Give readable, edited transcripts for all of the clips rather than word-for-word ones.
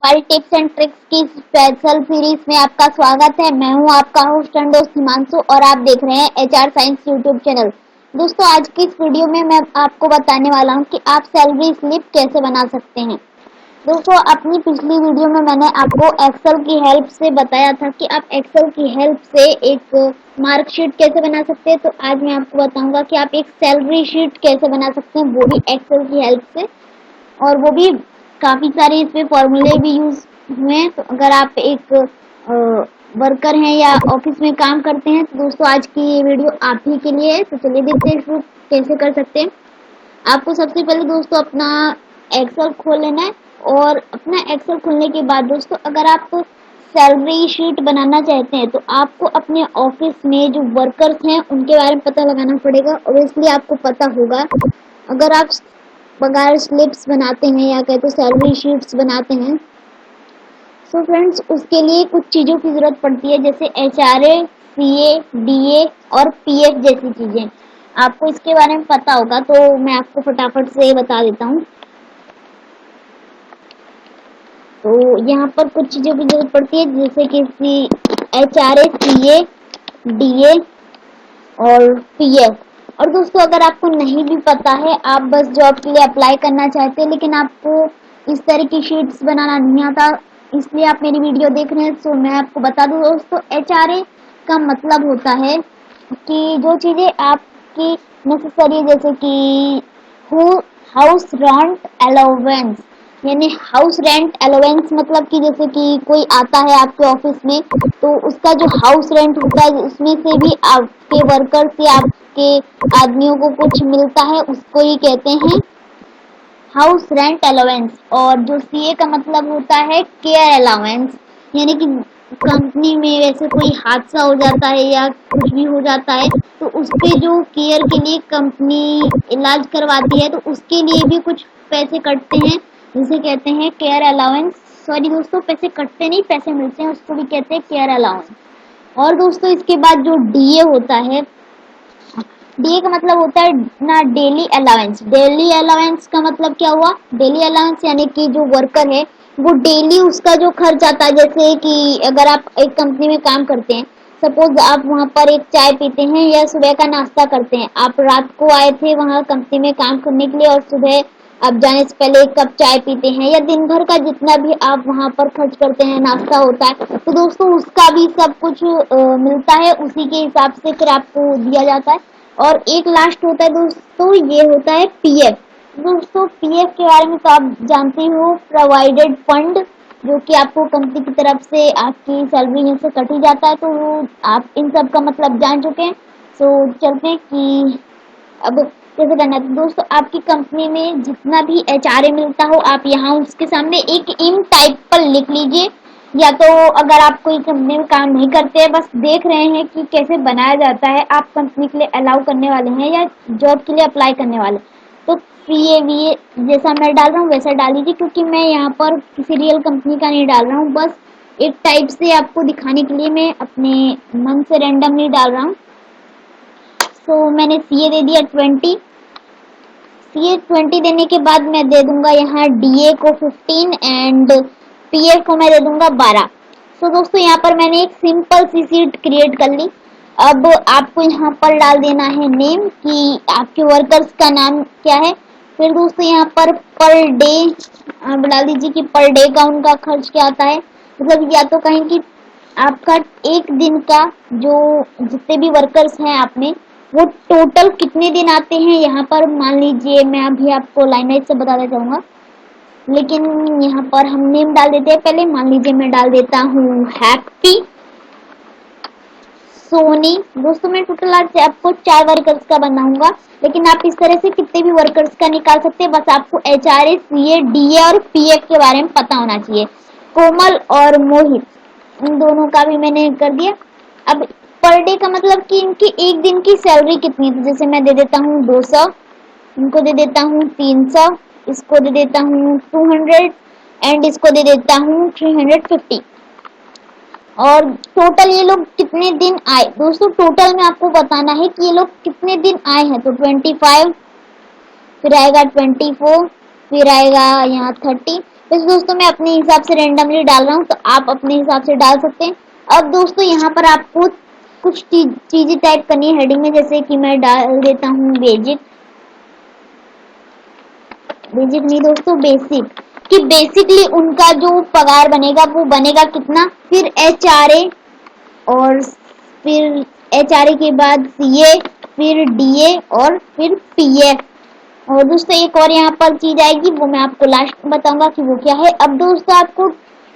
हमारी tips and tricks की special series में आपका स्वागत है। मैं हूं आपका होस्ट एंड दोस्त हिमांशु और आप देख रहे हैं एचआर साइंस यूट्यूब चैनल। दोस्तों, आज की इस वीडियो में मैं आपको बताने वाला हूं कि आप सैलरी स्लिप कैसे बना सकते हैं। दोस्तों, अपनी पिछली वीडियो में मैंने आपको एक्सेल की हेल्प से बताया था कि आप एक्सेल की हेल्प से एक मार्कशीट कैसे बना सकते हैं। तो आज मैं आपको बताऊंगा कि आप एक सैलरी शीट कैसे बना सकते हैं, वो भी एक्सेल की हेल्प से, और वो भी काफी सारे इसमें फॉर्मूले भी यूज हुए हैं। तो अगर आप एक वर्कर हैं या ऑफिस में काम करते हैं तो दोस्तों आज की ये वीडियो आप ही के लिए है। तो चलिए देखते हैं इसको कैसे कर सकते हैं। आपको सबसे पहले दोस्तों अपना एक्सेल खोल लेना है, और अपना एक्सेल खोलने के बाद दोस्तों अगर आप सैलरी शीट बनाना चाहते हैं तो आपको अपने ऑफिस में जो वर्कर्स हैं उनके बारे में पता लगाना पड़ेगा। ऑब्वियसली आपको पता होगा, अगर आप पगार स्लिप्स बनाते हैं या कहते सैलरी शीट्स बनाते हैं, सो फ्रेंड्स उसके लिए कुछ चीज़ों की ज़रूरत पड़ती है, जैसे HRA, CA, DA और PF जैसी चीज़ें। आपको इसके बारे में पता होगा तो मैं आपको फटाफट से बता देता हूँ। तो यहाँ पर कुछ चीज़ों की ज़रूरत पड़ती है, जैसे कि HRA, CA, DA और PF। और दोस्तों अगर आपको नहीं भी पता है, आप बस जॉब के लिए अप्लाई करना चाहते हैं लेकिन आपको इस तरह की शीट्स बनाना नहीं आता, इसलिए आप मेरी वीडियो देख रहे हैं, तो मैं आपको बता दूं दोस्तों, HRA का मतलब होता है कि जो चीज़ें आपकी नेसेसरी है, जैसे कि हाउस रेंट अलाउंस, यानी हाउस रेंट अलाउंस मतलब कि जैसे कि कोई आता है आपके ऑफिस में तो उसका जो हाउस रेंट होता है उसमें से भी आपके वर्कर से आपके आदमियों को कुछ मिलता है, उसको ही कहते हैं हाउस रेंट अलाउंस। और जो CA का मतलब होता है केयर अलाउंस, यानी कि कंपनी में वैसे कोई हादसा हो जाता है या कुछ भी हो जाता है तो उसके जो केयर के लिए कंपनी इलाज करवाती है तो उसके लिए भी कुछ पैसे कटते हैं, जिसे कहते हैं केयर अलाउंस। सॉरी दोस्तों, पैसे कटते नहीं, पैसे मिलते हैं, उसको भी कहते हैं केयर अलाउंस। और दोस्तों इसके बाद जो DA होता है, DA का मतलब होता है ना डेली अलाउंस। डेली अलाउंस का मतलब क्या हुआ? डेली अलाउंस यानी कि जो वर्कर है वो डेली उसका जो खर्च आता है, जैसे कि अगर आप एक कंपनी में काम करते हैं, सपोज आप वहाँ पर एक चाय पीते हैं या सुबह का नाश्ता करते हैं, आप रात को आए थे वहाँ कंपनी में काम करने के लिए और सुबह आप जाने से पहले एक कप चाय पीते हैं, या दिन भर का जितना भी आप वहाँ पर खर्च करते हैं, नाश्ता होता है, तो दोस्तों उसका भी सब कुछ मिलता है, उसी के हिसाब से फिर आपको दिया जाता है। और एक लास्ट होता है दोस्तों, ये होता है PF। दोस्तों PF के बारे में तो आप जानते हो, प्रोवाइडेड फंड, जो कि आपको कंपनी की तरफ से आपकी सैलरी में से कट ही जाता है, तो आप इन सब का मतलब जान चुके हैं। सो चलते हैं कि अब कैसे करना है। तो दोस्तों आपकी कंपनी में जितना भी HRA मिलता हो, आप यहाँ उसके सामने एक इन टाइप पर लिख लीजिए, या तो अगर आप कोई कंपनी में काम नहीं करते हैं, बस देख रहे हैं कि कैसे बनाया जाता है, आप कंपनी के लिए अलाउ करने वाले हैं या जॉब के लिए अप्लाई करने वाले, तो CA जैसा मैं डाल रहा हूँ वैसा डाल दीजिए, क्योंकि मैं यहाँ पर किसी रियल कंपनी का नहीं डाल रहा हूँ, बस एक टाइप से आपको दिखाने के लिए मैं अपने मन से रैंडमली डाल रहा हूँ। तो मैंने CA दे दिया 20। CA 20 देने के बाद मैं दे दूंगा यहाँ DA को 15 एंड PF को मैं दे दूंगा 12। तो दोस्तों यहाँ पर मैंने एक सिंपल सी शीट क्रिएट कर ली। अब आपको यहाँ पर डाल देना है नेम, कि आपके वर्कर्स का नाम क्या है। फिर दोस्तों यहाँ पर डे आप डाल दीजिए कि पर डे का उनका खर्च क्या आता है, मतलब या तो कहें कि आपका एक दिन का जो जितने भी वर्कर्स हैं आप में, वो टोटल कितने दिन आते हैं। यहाँ पर मान लीजिए, मैं अभी आपको लाइन वाइज से बताना चाहूँगा, लेकिन यहाँ पर हम नेम डाल देते हैं पहले। मान लीजिए मैं डाल देता हूँ हैप्पी सोनी। दोस्तों मैं टोटल आज आपको 4 वर्कर्स का बनाऊंगा, लेकिन आप इस तरह से कितने भी वर्कर्स का निकाल सकते हैं, बस आपको HRA, CA, DA और PF के बारे में पता होना चाहिए। कोमल और मोहित, इन दोनों का भी मैंने कर दिया। अब पर डे का मतलब कि इनकी एक दिन की सैलरी कितनी थी, जैसे मैं दे देता हूँ 200, इनको दे देता हूँ 300, इसको दे देता हूँ 200 एंड इसको दे देता हूँ 350। और टोटल ये लोग कितने दिन आए, दोस्तों टोटल में आपको बताना है कि ये लोग कितने दिन आए हैं। तो 25, फिर आएगा 24, फिर आएगा यहाँ 30, वैसे दोस्तों मैं अपने हिसाब से रेंडमली डाल रहा हूँ, तो आप अपने हिसाब से डाल सकते हैं। अब दोस्तों यहाँ पर आपको कुछ चीजें टाइप करनी है हेडिंग में, जैसे कि मैं डाल देता हूँ बेसिक नहीं दोस्तों, बेसिक, कि बेसिकली उनका जो पगार बनेगा वो बनेगा कितना, फिर HRA, और फिर HRA के बाद CA, फिर DA और फिर PF। और दोस्तों एक और यहाँ पर चीज आएगी, वो मैं आपको लास्ट में बताऊंगा कि वो क्या है। अब दोस्तों आपको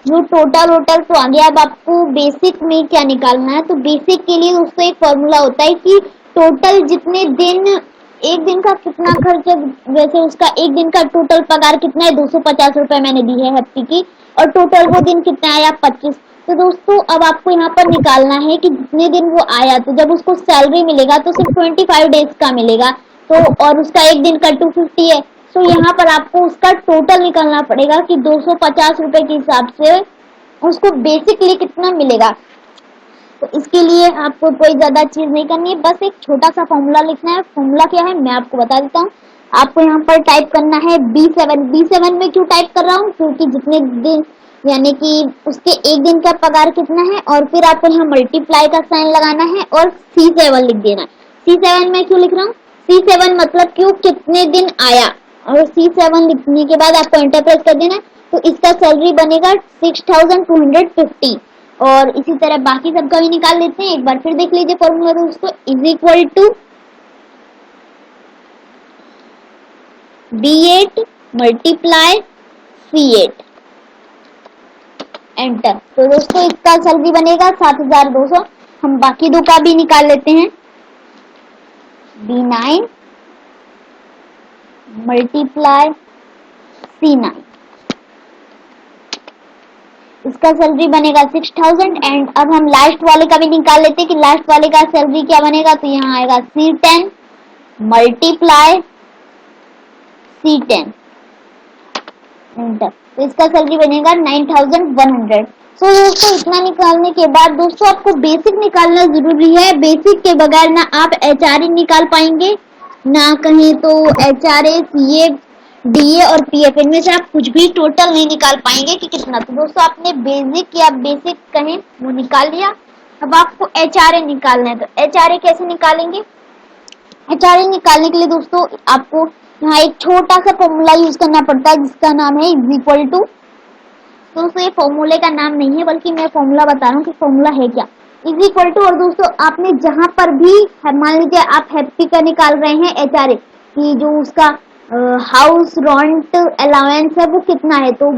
जो टोटल तो आ गया, अब आपको बेसिक में क्या निकालना है। तो बेसिक के लिए दोस्तों एक फॉर्मूला होता है कि टोटल जितने दिन, एक दिन का कितना खर्च, वैसे उसका एक दिन का टोटल पगार कितना है, 250 रुपए मैंने दी है हैप्पी की, और टोटल वो दिन कितना आया, 25। तो दोस्तों अब आपको यहाँ पर निकालना है कि जितने दिन वो आया, तो जब उसको सैलरी मिलेगा तो सिर्फ 25 डेज का मिलेगा, तो और उसका एक दिन का 250 है। तो यहाँ पर आपको उसका टोटल निकालना पड़ेगा कि 250 रुपए के हिसाब से उसको बेसिकली कितना मिलेगा। तो इसके लिए आपको कोई ज्यादा चीज नहीं करनी है, बस एक छोटा सा फॉर्मूला लिखना है। फॉर्मूला क्या है मैं आपको बता देता हूँ। आपको यहाँ पर टाइप करना है B7 में क्यों टाइप कर रहा हूँ, क्योंकि जितने दिन, यानी कि उसके एक दिन का पगार कितना है, और फिर आपको यहाँ मल्टीप्लाई का साइन लगाना है और C7 लिख देना है। C7 में क्यों लिख रहा हूँ, C7 मतलब क्यों, कितने दिन आया, और C7 लिखने के बाद आपको एंटर प्रेस कर देना है। तो इसका सैलरी बनेगा 6250, और इसी तरह बाकी सबका भी निकाल लेते हैं। एक बार फिर देख लीजिए फॉर्मूला दोस्तों, is equal to B8 multiply C8, enter. तो दोस्तों इसका सैलरी बनेगा 7200। हम बाकी दो का भी निकाल लेते हैं, B9 मल्टीप्लाई C9, इसका सैलरी बनेगा 6000। एंड अब हम लास्ट वाले का भी निकाल लेते हैं कि लास्ट वाले का सैलरी क्या बनेगा। तो यहाँ आएगा C10 मल्टीप्लाई C10, एंटर। तो इसका सैलरी बनेगा 9100। सो दोस्तों इतना निकालने के बाद दोस्तों आपको बेसिक निकालना जरूरी है। बेसिक के बगैर ना आप HRA निकाल पाएंगे, ना कहीं तो HRA, CA, DA और PF, इनमें से आप कुछ भी टोटल नहीं निकाल पाएंगे कि कितना। तो दोस्तों आपने बेसिक या बेसिक कहें वो निकाल लिया। अब आपको HRA निकालना है। तो HRA कैसे निकालेंगे, HRA निकालने के लिए दोस्तों आपको यहाँ एक छोटा सा फॉर्मूला यूज करना पड़ता है, जिसका नाम है इज इक्वल टू। दोस्तों ये फॉर्मूले का नाम नहीं है, बल्कि मैं फॉर्मूला बता रहा हूँ कि फॉर्मूला है क्या, इज इक्वल टू। और दोस्तों आपने जहां पर भी, मान लीजिए आप हैप्पी का निकाल रहे हैं HRA कि जो उसका हाउस रेंट अलाउंस है वो कितना है, तो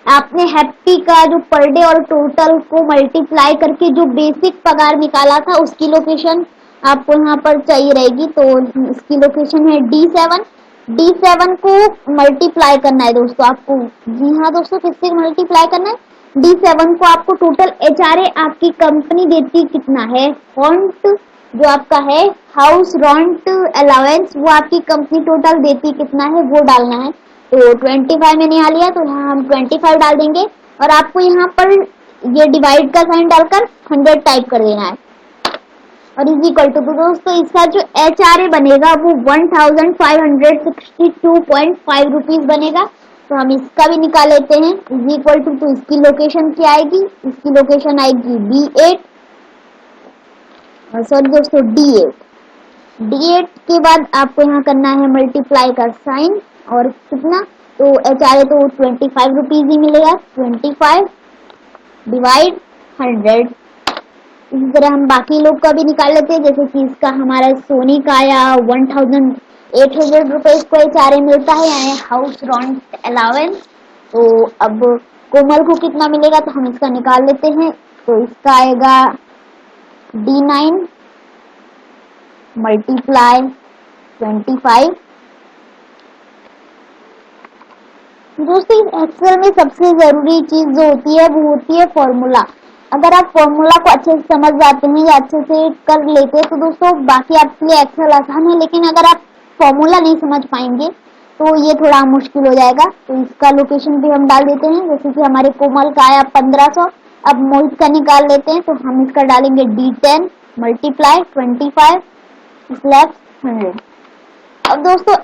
आपने हैप्पी का जो पर डे और टोटल को मल्टीप्लाई करके जो बेसिक पगार निकाला था उसकी लोकेशन आपको यहाँ पर चाहिए रहेगी। तो इसकी लोकेशन है D7 को मल्टीप्लाई करना है दोस्तों आपको। जी हाँ दोस्तों, किससे मल्टीप्लाई करना है, D7 को। आपको टोटल HRA आपकी कंपनी देती कितना है, फॉन्ट जो आपका है हाउस रेंट अलाउंस, वो आपकी कंपनी टोटल देती कितना है वो डालना है। तो 25 मैंने यहाँ लिया, तो यहाँ हम 25 डाल देंगे, और आपको यहाँ पर ये डिवाइड का साइन डालकर 100 टाइप कर देना है, और इज इक्वल टू। तो दोस्तों इसका जो HRA बनेगा वो 1562.5 रुपीज बनेगा। तो हम इसका भी निकाल लेते हैं, इज इक्वल टू। तो इसकी लोकेशन क्या आएगी, इसकी लोकेशन आएगी B8, सॉरी दोस्तों D8 के बाद आपको यहाँ करना है मल्टीप्लाई का साइन, और कितना, तो HRA तो 25 रुपीज ही मिलेगा, 25 डिवाइड 100। इसी तरह हम बाकी लोग का भी निकाल लेते हैं, जैसे कि इसका हमारा सोनी का आया 1800 रुपए को HRA मिलता है, यानी हाउस रेंट अलाउंस। तो अब कोमल को कितना मिलेगा, तो हम इसका निकाल लेते हैं। तो इसका आएगा D9 मल्टीप्लाई 25। दोस्तों इस एक्सेल में सबसे जरूरी चीज जो होती है वो होती है फॉर्मूला। अगर आप फॉर्मूला को अच्छे से समझ जाते हैं या अच्छे से कर लेते हैं तो दोस्तों बाकी आपके लिए एक्सेल आसान है, लेकिन अगर आप फॉर्मूला नहीं समझ पाएंगे तो ये थोड़ा मुश्किल हो जाएगा। तो इसका लोकेशन भी हम डाल देते हैं, जैसे कि हमारे कोमल का आया 1500। अब मोहित का निकाल लेते हैं, तो हम इसका डालेंगे D10 मल्टीप्लाई 25 स्लैश 100। अब दोस्तों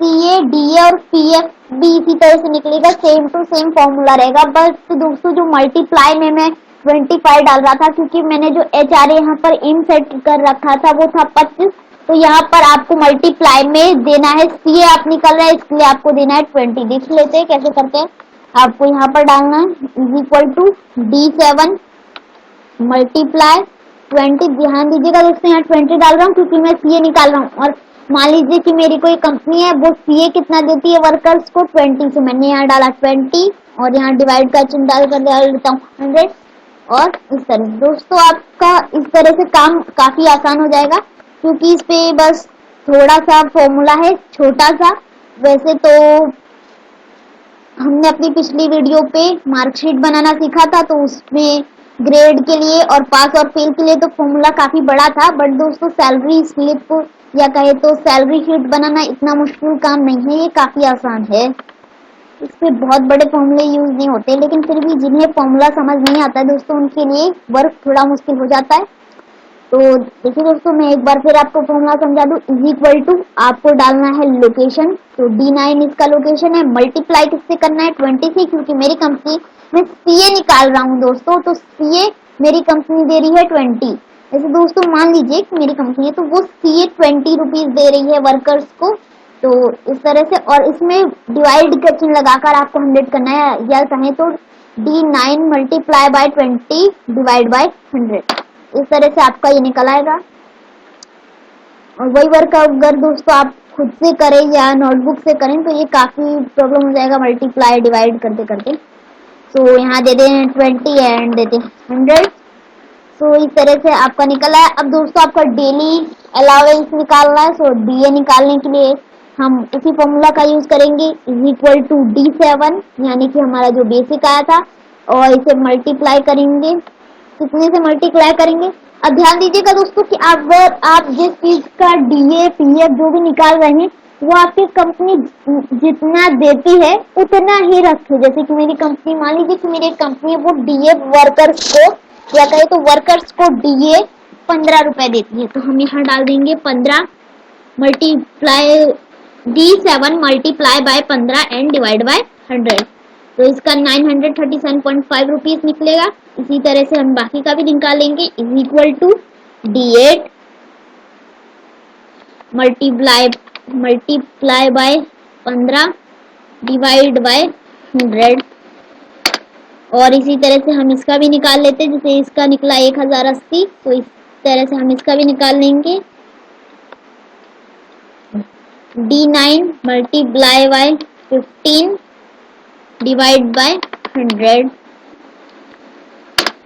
CA, DA और PF भी इसी तरह से निकलेगा, सेम टू सेम फॉर्मूला रहेगा। बस दोस्तों जो मल्टीप्लाई में मैं 25 डाल रहा था, क्योंकि मैंने जो HRA यहाँ पर इन सेट कर रखा था वो था 25, तो यहाँ पर आपको मल्टीप्लाई में देना है, CA आप निकल रहा है इसलिए आपको देना है 20। देख लेते हैं कैसे करते हैं। आपको यहाँ पर डालना है D7 मल्टीप्लाई 20। ध्यान दीजिएगा दोस्तों, यहाँ 20 डाल रहा हूँ क्योंकि मैं CA निकाल रहा हूँ। और मान लीजिए कि मेरी कोई कंपनी है, वो CA कितना देती है वर्कर्स को 20, से मैंने यहाँ डाला 20 और यहाँ डिवाइड का चिन्ह डाल कर डाल देता हूँ 100। और इस तरह दोस्तों आपका इस तरह से काम काफी आसान हो जाएगा, क्योंकि इस पे बस थोड़ा सा फॉर्मूला है, छोटा सा। वैसे तो हमने अपनी पिछली वीडियो पे मार्कशीट बनाना सीखा था, तो उसमें ग्रेड के लिए और पास और फेल के लिए तो फॉर्मूला काफी बड़ा था। बट दोस्तों सैलरी स्लिप या कहे तो सैलरी शीट बनाना इतना मुश्किल काम नहीं है, ये काफी आसान है। इसमें बहुत बड़े फॉर्मूले यूज नहीं होते, लेकिन फिर भी जिन्हें फॉर्मूला समझ नहीं आता है दोस्तों, उनके लिए वर्क थोड़ा मुश्किल हो जाता है। तो देखिए दोस्तों, मैं एक बार फिर आपको फॉर्मूला समझा दूं। इज इक्वल टू आपको डालना है लोकेशन, तो D9 इसका लोकेशन है। मल्टीप्लाई किससे करना है 20 से, क्योंकि मेरी कंपनी में CA निकाल रहा हूँ दोस्तों, तो CA मेरी कंपनी दे रही है 20। जैसे दोस्तों मान लीजिए कि मेरी कंपनी है, तो वो CA 20 रुपीज दे रही है वर्कर्स को, तो इस तरह से। और इसमें डिवाइड का चिन्ह लगाकर आपको 100 करना है, या कहें तो D9 multiply bye 20 divide by 100। इस तरह से आपका ये निकल आएगा। और वही वर्क अगर दोस्तों आप खुद से करें या नोटबुक से करें तो ये काफी प्रॉब्लम हो जाएगा मल्टीप्लाई डिवाइड करते करते। तो यहाँ दे दें 20 एंड देते हैं 100। तो इस तरह से आपका निकला है। अब दोस्तों आपका डेली अलाउंस निकालना है, सो DA निकालने के लिए हम उसी फॉर्मूला का यूज करेंगे, इज इक्वल टू D7, यानी कि हमारा जो बेसिक आया था, और इसे मल्टीप्लाई करेंगे। कितने से मल्टीप्लाई करेंगे? अब ध्यान दीजिएगा दोस्तों कि अगर आप जिस चीज का DA PF जो भी निकाल रहे हैं, वो आपकी कंपनी जितना देती है उतना ही रखे। जैसे कि मेरी कंपनी, मान लीजिए कि मेरी कंपनी वो DA वर्कर्स को, या कहे तो वर्कर्स को DA 15 रुपए देती है, तो हम यहाँ डाल देंगे 15 multiply D7 multiply by 15 and divide by 100। तो इसका 937.5 रुपीज निकलेगा। इसी तरह से हम बाकी का भी निकालेंगे, is equal to D8 multiply by 15 divide by 100। और इसी तरह से हम इसका भी निकाल लेते हैं, जैसे इसका निकला 1080, तो इस तरह से हम इसका भी निकाल लेंगे, D9 multiply by 15 divide by 100।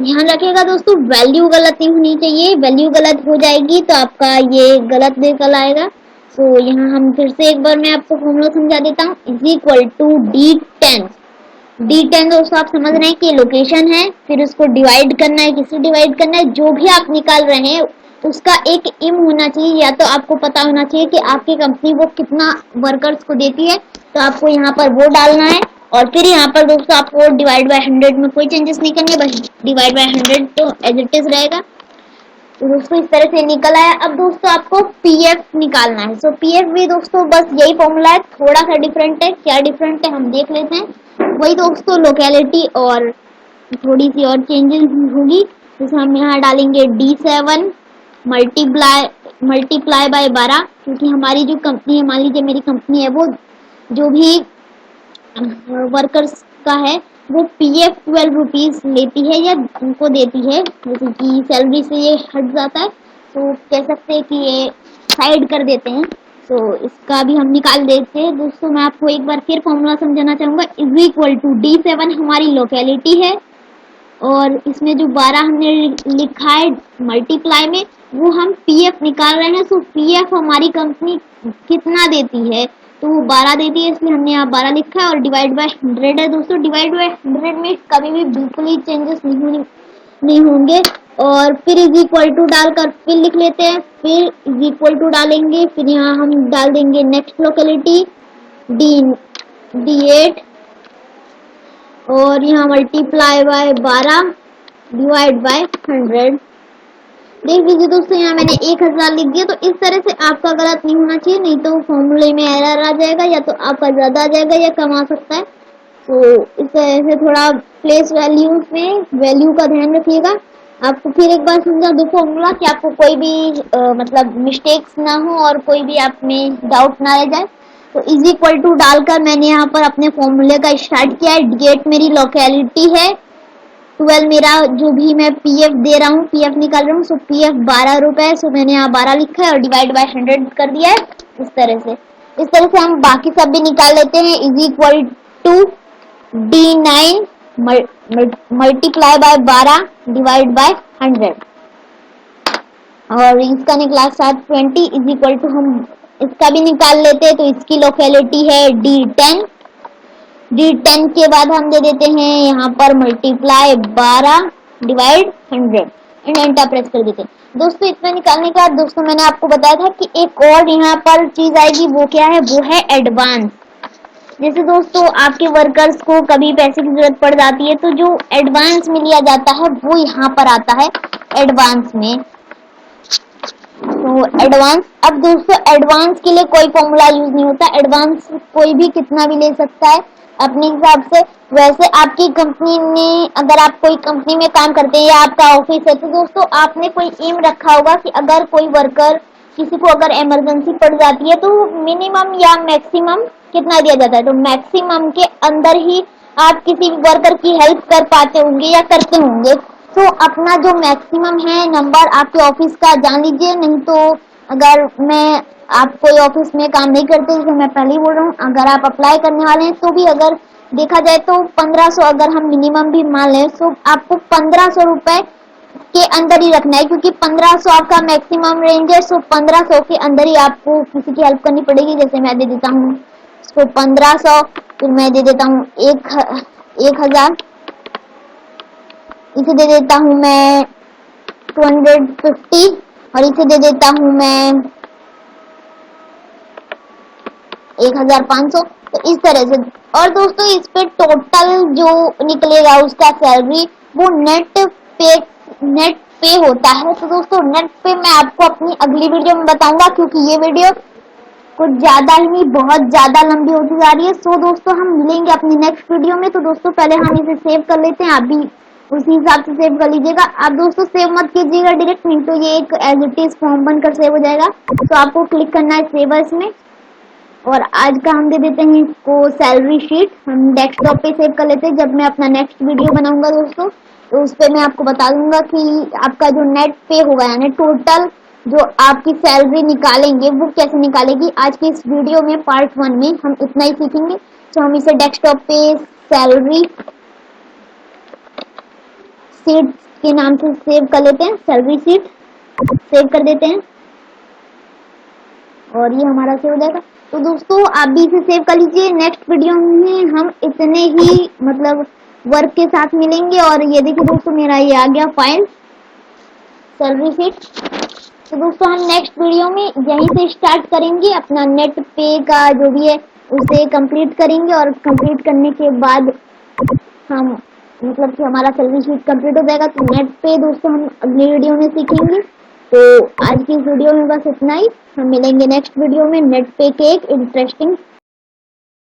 ध्यान रखिएगा दोस्तों, वैल्यू गलत नहीं होनी चाहिए, वैल्यू गलत हो जाएगी तो आपका ये गलत निकल आएगा। तो यहाँ हम फिर से एक बार मैं आपको फॉर्मूला समझा देता हूँ, is equal to D10। D10 दोस्तों आप समझ रहे हैं कि लोकेशन है, फिर उसको डिवाइड करना है, किससे डिवाइड करना है, जो भी आप निकाल रहे हैं उसका एक इम होना चाहिए, या तो आपको पता होना चाहिए कि आपकी कंपनी वो कितना वर्कर्स को देती है, तो आपको यहाँ पर वो डालना है। और फिर यहाँ पर दोस्तों आपको डिवाइड बाय 100 में कोई चेंजेस नहीं करने, बस डिवाइड बाय 100 तो एज इट इज रहेगा। तो दोस्तों इस तरह से निकल आया। अब दोस्तों आपको PF निकालना है। सो PF भी दोस्तों बस यही फॉर्मूला है, थोड़ा सा डिफरेंट है। क्या डिफरेंट है हम देख लेते हैं। वही दोस्तों लोकेलिटी और थोड़ी सी और चेंजेस होगी। जैसे हम यहाँ डालेंगे D7 मल्टीप्लाई बाय 12, क्योंकि हमारी जो कंपनी है, मान लीजिए मेरी कंपनी है, वो जो भी वर्कर्स का है वो PF 12 रुपीज लेती है या उनको देती है, जैसे कि सैलरी से ये हट जाता है, तो कह सकते हैं कि ये साइड कर देते हैं। तो इसका भी हम निकाल देते हैं। दोस्तों मैं आपको एक बार फिर फॉर्मूला समझाना चाहूँगा, इज इक्वल टू D7 हमारी लोकेलिटी है, और इसमें जो 12 हमने लिखा है मल्टीप्लाई में, वो हम PF निकाल रहे हैं। सो PF हमारी कंपनी कितना देती है, तो वो 12 देती है, इसलिए हमने यहाँ 12 लिखा है। और डिवाइड बाय 100 है दोस्तों, डिवाइड बाय 100 में कभी भी बिल्कुल ही चेंजेस नहीं होंगे। और फिर इज इक्वल टू डालकर फिर लिख लेते हैं, फिर इज इक्वल टू डालेंगे, फिर यहाँ हम डाल देंगे नेक्स्ट लोकेलिटी D8, और यहाँ मल्टीप्लाई बाय 12 डिवाइड बाय 100। देख लीजिए दोस्तों, यहाँ मैंने 1000 लिख दिया। तो इस तरह से आपका गलत नहीं होना चाहिए, नहीं तो फॉर्मूले में एरर आ जाएगा, या तो आपका ज्यादा आ जाएगा या कम आ सकता है। तो इस तरह से थोड़ा प्लेस वैल्यूज में वैल्यू का ध्यान रखिएगा। आपको फिर एक बार समझा दो फॉर्मूला, कि आपको कोई भी मतलब मिस्टेक्स ना हो और कोई भी आप में डाउट ना रह जाए। तो इज इक्वल टू डालकर मैंने यहाँ पर अपने फॉर्मूले का स्टार्ट किया है। D8 मेरी लोकेलिटी है, 12 मेरा जो भी मैं पीएफ दे रहा हूँ, पीएफ निकाल रहा हूँ, सो पीएफ 12 रुपए, सो मैंने यहाँ 12 लिखा है और डिवाइड बाय 100 कर दिया है। इस तरह से हम बाकी सब भी निकाल लेते हैं। Is equal to D9 multiply by 12 divide by 100, और इसका निकला 720 इज इक्वल टू, हम इसका भी निकाल लेते हैं। तो इसकी लोकेलिटी है D10। D10 के बाद हम दे देते हैं यहाँ पर multiply 12 divide 100 and enter press कर देते हैं। दोस्तों इतना निकालने के बाद दोस्तों मैंने आपको बताया था कि एक और यहाँ पर चीज आएगी, वो क्या है, वो है एडवांस। जैसे दोस्तों आपके वर्कर्स को कभी पैसे की जरूरत पड़ जाती है, तो जो एडवांस में लिया जाता है वो यहाँ पर आता है एडवांस में। तो एडवांस, अब दोस्तों एडवांस के लिए कोई फॉर्मूला यूज नहीं होता। एडवांस कोई भी कितना भी ले सकता है अपने हिसाब से। वैसे आपकी कंपनी में, अगर आप कोई कंपनी में काम करते हैं या आपका ऑफिस है, तो दोस्तों आपने कोई एम रखा होगा कि अगर कोई वर्कर, किसी को अगर इमरजेंसी पड़ जाती है, तो मिनिमम या मैक्सिमम कितना दिया जाता है। तो मैक्सिमम के अंदर ही आप किसी वर्कर की हेल्प कर पाते होंगे या करते होंगे। तो अपना जो मैक्सिमम है नंबर आपके ऑफिस का जान लीजिए। नहीं तो अगर आप कोई ऑफिस में काम नहीं करते, जैसे मैं पहले ही बोल रहा हूँ, अगर आप अप्लाई करने वाले हैं, तो भी अगर देखा जाए तो 1500 अगर हम मिनिमम भी मान लें, तो आपको 1500 रुपए के अंदर ही रखना है, क्योंकि 1500 आपका मैक्सिमम रेंज है। सो 1500 के अंदर ही आपको किसी की हेल्प करनी पड़ेगी। जैसे मैं दे देता हूँ इसको 1500, फिर मैं दे देता हूँ 1000, इसे दे देता हूँ मैं 250, और इसे दे देता हूँ मैं 1500। तो इस तरह से। और दोस्तों इस पे टोटल जो निकलेगा उसका सैलरी, वो नेट पे होता है। तो दोस्तों नेट पे मैं आपको अपनी अगली वीडियो में बताऊंगा, क्योंकि ये वीडियो कुछ ज्यादा ही नहीं, बहुत ज्यादा लंबी होती जा रही है। सो दोस्तों हम मिलेंगे अपनी नेक्स्ट वीडियो में। तो दोस्तों पहले हम इसे सेव कर लेते हैं, आप भी उसी हिसाब से सेव कर लीजिएगा। आप दोस्तों सेव मत कीजिएगा डायरेक्ट, नहीं तो ये एक एज इट इज फॉर्म बनकर सेव हो जाएगा। तो आपको क्लिक करना है सेवर्स में, और आज का हम दे देते हैं इसको सैलरी शीट। हम डेस्कटॉप पे सेव कर लेते हैं। जब मैं अपना नेक्स्ट वीडियो बनाऊंगा दोस्तों, तो उस पर मैं आपको बता दूंगा कि आपका जो नेट पे होगा, यानी टोटल जो आपकी सैलरी निकालेंगे वो कैसे निकालेगी। आज की इस वीडियो में पार्ट 1 में हम इतना ही सीखेंगे। तो हम इसे डेस्कटॉप पे सैलरी शीट के नाम से सेव कर लेते हैं, सैलरी शीट सेव कर देते हैं, और ये हमारा सेव हो जाएगा। तो दोस्तों आप भी इसे सेव कर लीजिए। नेक्स्ट वीडियो में हम इतने ही मतलब वर्क के साथ मिलेंगे। और ये देखिए दोस्तों, मेरा ये आ गया फाइल सैलरी शीट। तो दोस्तों हम नेक्स्ट वीडियो में यहीं से स्टार्ट करेंगे, अपना नेट पे का जो भी है उसे कंप्लीट करेंगे, और कंप्लीट करने के बाद हम मतलब कि हमारा सैलरी शीट कंप्लीट हो जाएगा। तो नेट पे दोस्तों हम अगली वीडियो में सीखेंगे। तो आज की इस वीडियो में बस इतना ही। हम मिलेंगे नेक्स्ट वीडियो में नेट पे के एक इंटरेस्टिंग